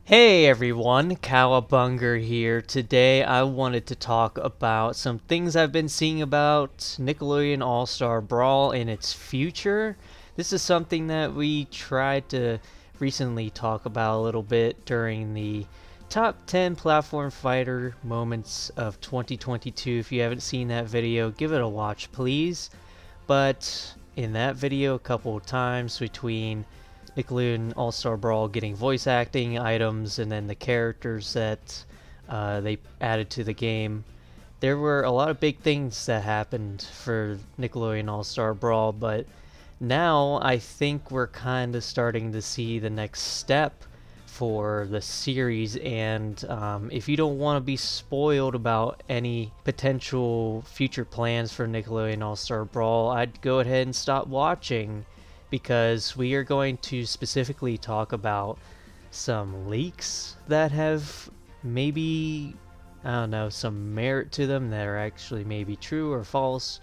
Hey everyone, Cowabunga here. Today I wanted to talk about some things I've been seeing about Nickelodeon All-Star Brawl and its future. This is something that we tried to recently talk about a little bit during the top 10 platform fighter moments of 2022. If you haven't seen that video, give it a watch please. But in that video, a couple of times between Nickelodeon All-Star Brawl getting voice acting items and then the characters that they added to the game, there were a lot of big things that happened for Nickelodeon All-Star Brawl, but now I think we're kind of starting to see the next step for the series. And if you don't want to be spoiled about any potential future plans for Nickelodeon All-Star Brawl, I'd go ahead and stop watching, because we are going to specifically talk about some leaks that have maybe, I don't know, some merit to them that are actually maybe true or false.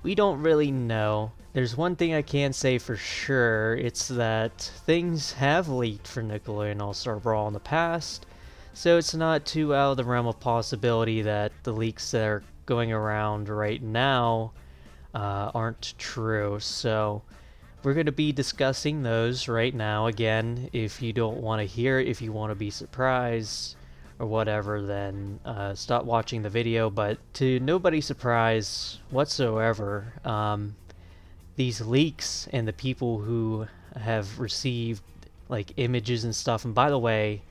We don't really know. There's one thing I can say for sure, it's that things have leaked for Nickelodeon All-Star Brawl in the past, so it's not too out of the realm of possibility that the leaks that are going around right now aren't true. So we're going to be discussing those right now. Again, if you don't want to hear it, if you want to be surprised or whatever, then stop watching the video. But to nobody's surprise whatsoever, these leaks and the people who have received like images and stuff, and by the way,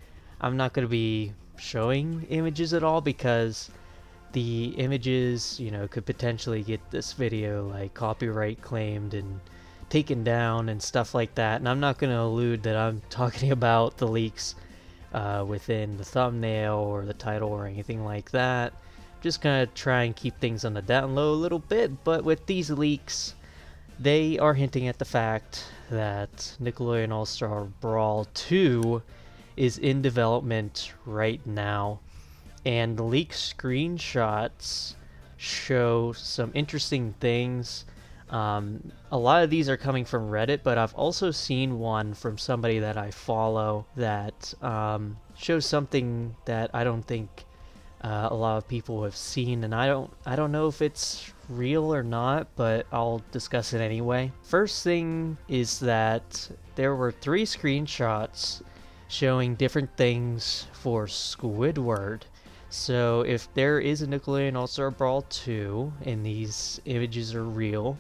I'm not going to be showing images at all, because the images, could potentially get this video like copyright claimed and taken down and stuff like that. And I'm not going to allude that I'm talking about the leaks within the thumbnail or the title or anything like that. Just gonna try and keep things on the down low a little bit. But with these leaks, they are hinting at the fact that Nickelodeon All-Star Brawl 2 is in development right now. And the leaked screenshots show some interesting things. A lot of these are coming from Reddit, but I've also seen one from somebody that I follow that shows something that I don't think a lot of people have seen, and I don't know if it's real or not, but I'll discuss it anyway. First thing is that there were 3 screenshots showing different things for Squidward. So if there is a Nickelodeon All-Star Brawl 2 and these images are real,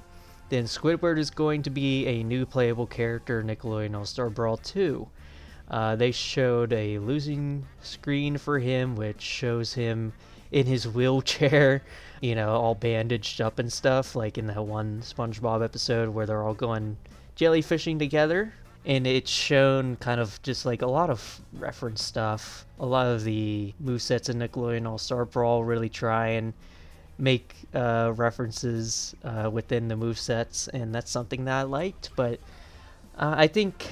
then Squidward is going to be a new playable character in Nickelodeon All-Star Brawl 2. They showed a losing screen for him, which shows him in his wheelchair, all bandaged up and stuff, like in that one SpongeBob episode where they're all going jellyfishing together. And it's shown kind of just like a lot of reference stuff. A lot of the movesets in Nickelodeon All-Star Brawl really try and make references within the movesets, and that's something that I liked. But I think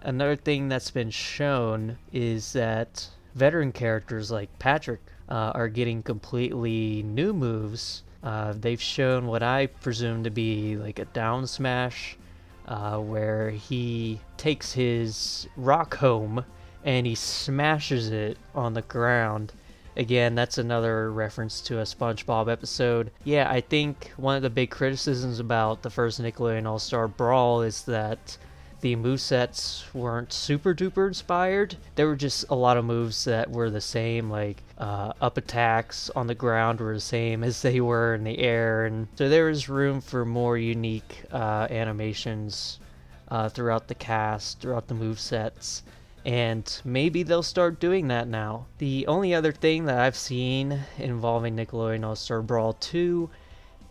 another thing that's been shown is that veteran characters like Patrick are getting completely new moves. They've shown what I presume to be like a down smash, where he takes his rock home and he smashes it on the ground. Again, that's another reference to a SpongeBob episode. Yeah, I think one of the big criticisms about the first Nickelodeon All-Star Brawl is that the movesets weren't super duper inspired. There were just a lot of moves that were the same, like up attacks on the ground were the same as they were in the air, and so there was room for more unique animations throughout the cast, throughout the movesets. And maybe they'll start doing that now. The only other thing that I've seen involving Nickelodeon All-Star Brawl 2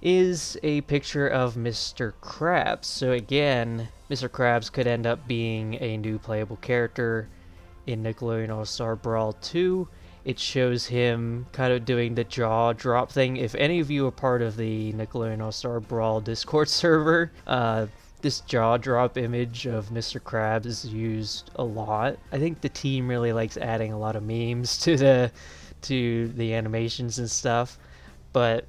is a picture of Mr. Krabs. So again, Mr. Krabs could end up being a new playable character in Nickelodeon All-Star Brawl 2. It shows him kind of doing the jaw drop thing. If any of you are part of the Nickelodeon All-Star Brawl Discord server, this jaw drop image of Mr. Krabs is used a lot. I think the team really likes adding a lot of memes to the animations and stuff, but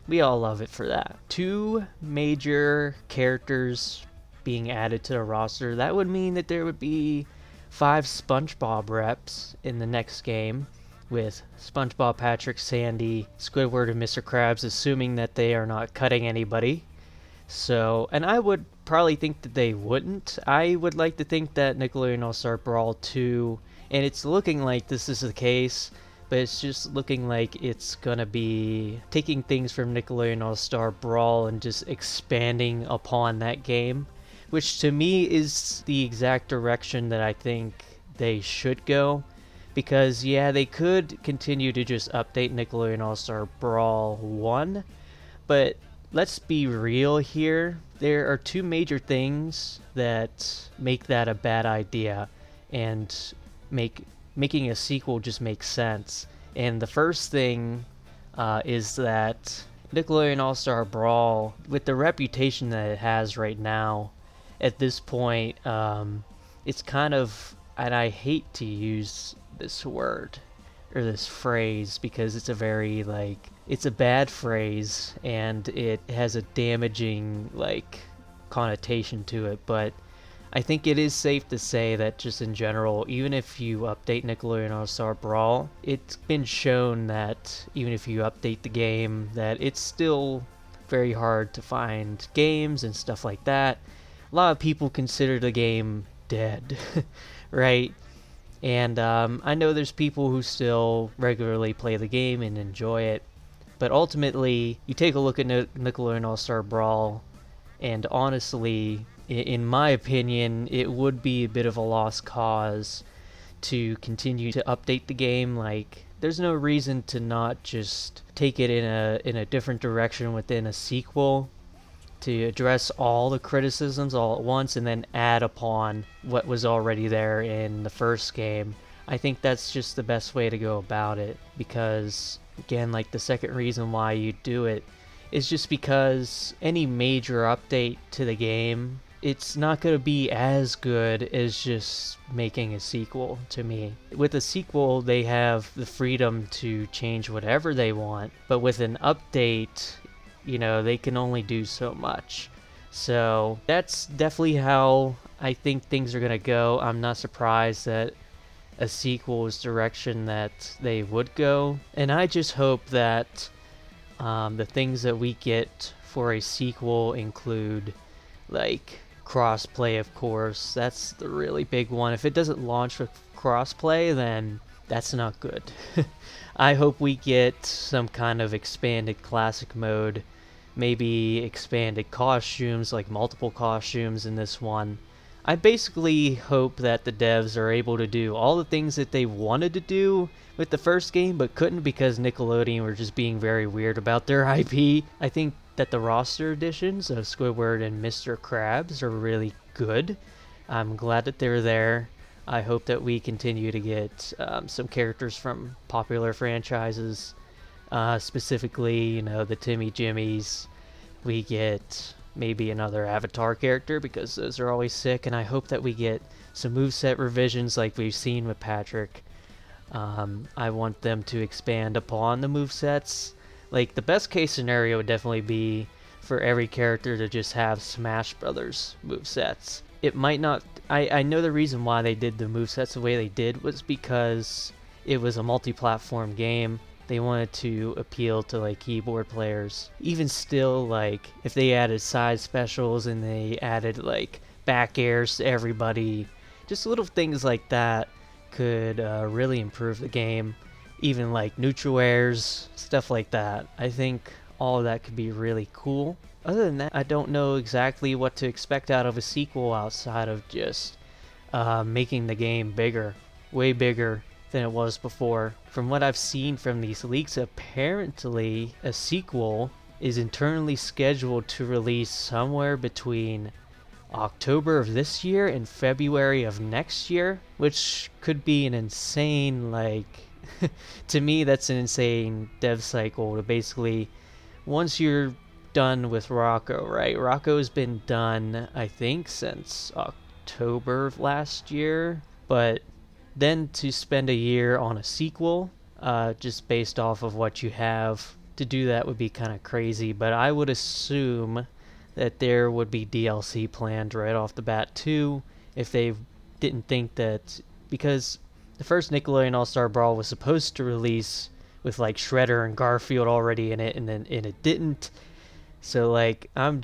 we all love it for that. 2 major characters being added to the roster, that would mean that there would be 5 SpongeBob reps in the next game with SpongeBob, Patrick, Sandy, Squidward, and Mr. Krabs, assuming that they are not cutting anybody. So, and I would probably think that they wouldn't. I would like to think that Nickelodeon All-Star Brawl 2, and it's looking like this is the case, but it's just looking like it's gonna be taking things from Nickelodeon All-Star Brawl and just expanding upon that game, which to me is the exact direction that I think they should go. Because, yeah, they could continue to just update Nickelodeon All-Star Brawl 1, but let's be real here. There are two major things that make that a bad idea and making a sequel just makes sense. And the first thing is that Nickelodeon All-Star Brawl, with the reputation that it has right now, at this point, it's kind of, and I hate to use this word or this phrase because it's a very it's a bad phrase and it has a damaging connotation to it, but I think it is safe to say that just in general, even if you update Nickelodeon All-Star Brawl, it's been shown that even if you update the game, that it's still very hard to find games and stuff like that. A lot of people consider the game dead, right? And I know there's people who still regularly play the game and enjoy it, but ultimately, you take a look at Nickelodeon All-Star Brawl, and honestly, in my opinion, it would be a bit of a lost cause to continue to update the game. There's no reason to not just take it in a different direction within a sequel to address all the criticisms all at once and then add upon what was already there in the first game. I think that's just the best way to go about it, because again, the second reason why you do it is just because any major update to the game, it's not going to be as good as just making a sequel to me. With a sequel, they have the freedom to change whatever they want, but with an update, they can only do so much. So that's definitely how I think things are going to go. I'm not surprised that a sequel is direction that they would go, and I just hope that the things that we get for a sequel include crossplay, of course. That's the really big one. If it doesn't launch with crossplay, then that's not good. I hope we get some kind of expanded classic mode, maybe expanded costumes, multiple costumes in this one. I basically hope that the devs are able to do all the things that they wanted to do with the first game but couldn't because Nickelodeon were just being very weird about their IP. I think that the roster additions of Squidward and Mr. Krabs are really good. I'm glad that they're there. I hope that we continue to get some characters from popular franchises, specifically, the Timmy Jimmies. We get maybe another Avatar character because those are always sick, and I hope that we get some moveset revisions like we've seen with Patrick. I want them to expand upon the movesets. The best case scenario would definitely be for every character to just have Smash Brothers movesets. It might not... I know the reason why they did the movesets the way they did was because it was a multi-platform game. They wanted to appeal to keyboard players. Even still, if they added side specials and they added back airs to everybody, just little things like that could really improve the game. Even neutral airs, stuff like that. I think all of that could be really cool. Other than that, I don't know exactly what to expect out of a sequel outside of just making the game bigger, way bigger than it was before. From what I've seen from these leaks, apparently a sequel is internally scheduled to release somewhere between October of this year and February of next year, which could be an insane, to me that's an insane dev cycle to basically, once you're done with Rocco, right? Rocco's been done, I think, since October of last year, but then to spend a year on a sequel, just based off of what you have, to do that would be kind of crazy, but I would assume that there would be DLC planned right off the bat too, if they didn't think that, because the first Nickelodeon All-Star Brawl was supposed to release with like Shredder and Garfield already in it, and it didn't. So like I'm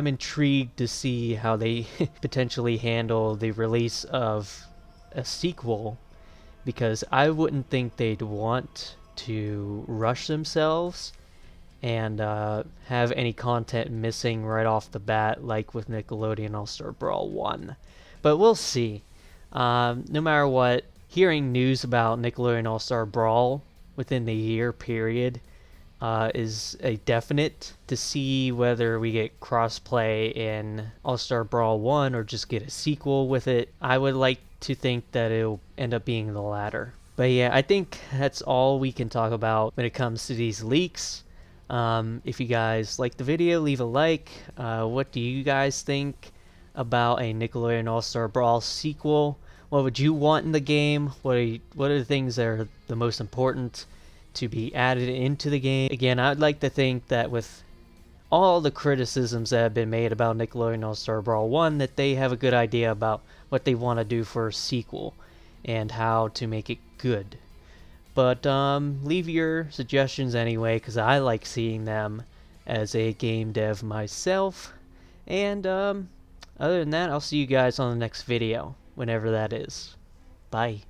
intrigued to see how they potentially handle the release of a sequel, because I wouldn't think they'd want to rush themselves and have any content missing right off the bat, like with Nickelodeon All-Star Brawl 1. But we'll see. No matter what, hearing news about Nickelodeon All-Star Brawl within the year period is a definite. To see whether we get crossplay in All-Star Brawl 1 or just get a sequel with it, I would like to think that it'll end up being the latter. But yeah, I think that's all we can talk about when it comes to these leaks. If you guys like the video, leave a like. What do you guys think about a Nickelodeon All-Star Brawl sequel? What would you want in the game? What are the things that are the most important to be added into the game? Again, I'd like to think that with all the criticisms that have been made about Nickelodeon All-Star Brawl 1, that they have a good idea about what they want to do for a sequel and how to make it good. But leave your suggestions anyway, because I like seeing them as a game dev myself. And other than that, I'll see you guys on the next video, whenever that is. Bye.